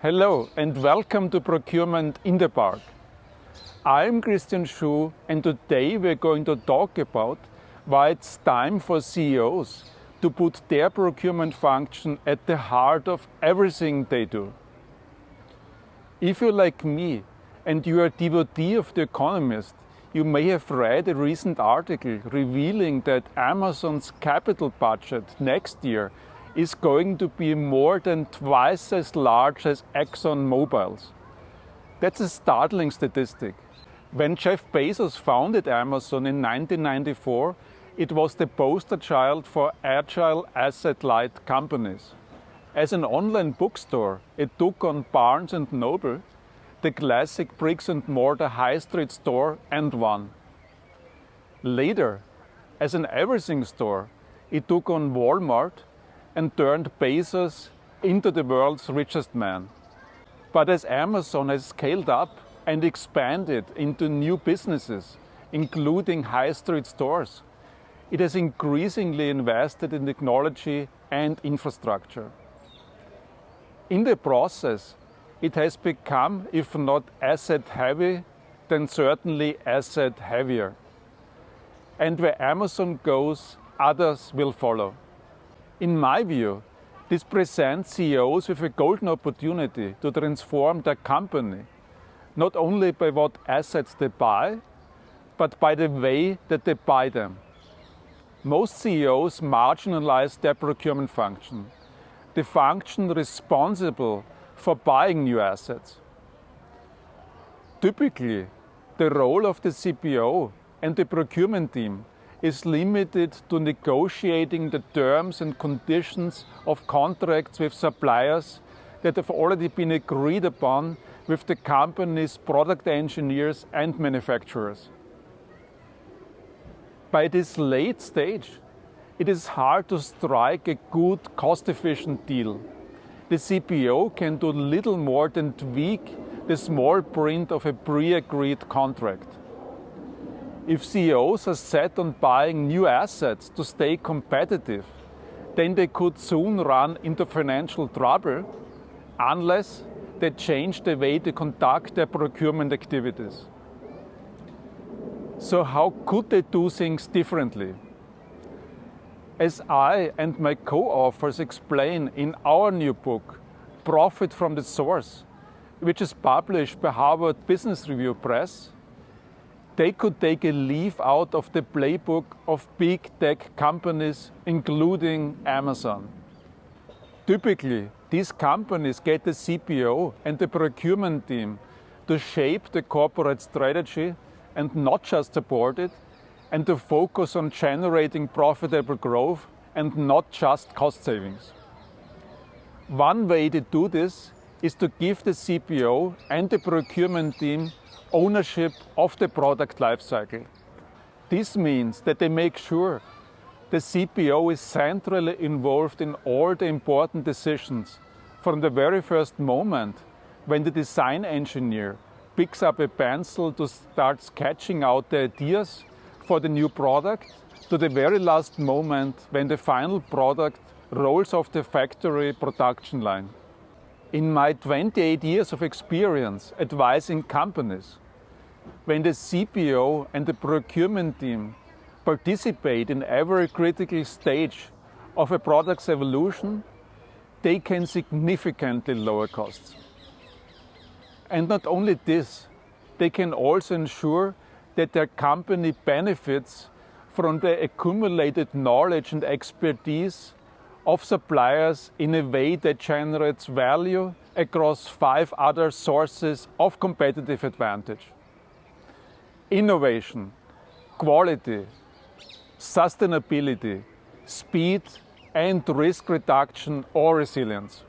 Hello and welcome to Procurement in the Park. I'm Christian Schuh and today we're going to talk about why it's time for CEOs to put their procurement function at the heart of everything they do. If you're like me and you're a devotee of The Economist, you may have read a recent article revealing that Amazon's capital budget next year is going to be more than twice as large as ExxonMobil's. That's a startling statistic. When Jeff Bezos founded Amazon in 1994, it was the poster child for agile asset-light companies. As an online bookstore, it took on Barnes & Noble, the classic bricks-and-mortar high street store, and won. Later, as an everything store, it took on Walmart and turned Bezos into the world's richest man. But as Amazon has scaled up and expanded into new businesses, including high street stores, it has increasingly invested in technology and infrastructure. In the process, it has become, if not asset heavy, then certainly asset heavier. And where Amazon goes, others will follow. In my view, this presents CEOs with a golden opportunity to transform their company, not only by what assets they buy, but by the way that they buy them. Most CEOs marginalize their procurement function, the function responsible for buying new assets. Typically, the role of the CPO and the procurement team is limited to negotiating the terms and conditions of contracts with suppliers that have already been agreed upon with the company's product engineers and manufacturers. By this late stage, it is hard to strike a good, cost-efficient deal. The CPO can do little more than tweak the small print of a pre-agreed contract. If CEOs are set on buying new assets to stay competitive, then they could soon run into financial trouble unless they change the way they conduct their procurement activities. So how could they do things differently? As I and my co-authors explain in our new book, Profit from the Source, which is published by Harvard Business Review Press, they could take a leaf out of the playbook of big tech companies, including Amazon. Typically, these companies get the CPO and the procurement team to shape the corporate strategy and not just support it, and to focus on generating profitable growth and not just cost savings. One way to do this is to give the CPO and the procurement team ownership of the product lifecycle. This means that they make sure the CPO is centrally involved in all the important decisions from the very first moment when the design engineer picks up a pencil to start sketching out the ideas for the new product to the very last moment when the final product rolls off the factory production line. In my 28 years of experience advising companies, when the CPO and the procurement team participate in every critical stage of a product's evolution, they can significantly lower costs. And not only this, they can also ensure that their company benefits from the accumulated knowledge and expertise of suppliers in a way that generates value across 5 other sources of competitive advantage: innovation, quality, sustainability, speed, and risk reduction or resilience.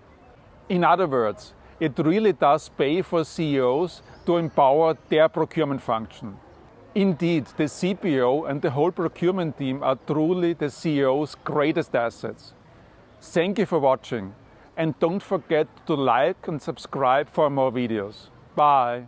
In other words, it really does pay for CEOs to empower their procurement function. Indeed, the CPO and the whole procurement team are truly the CEO's greatest assets. Thank you for watching, and don't forget to like and subscribe for more videos. Bye.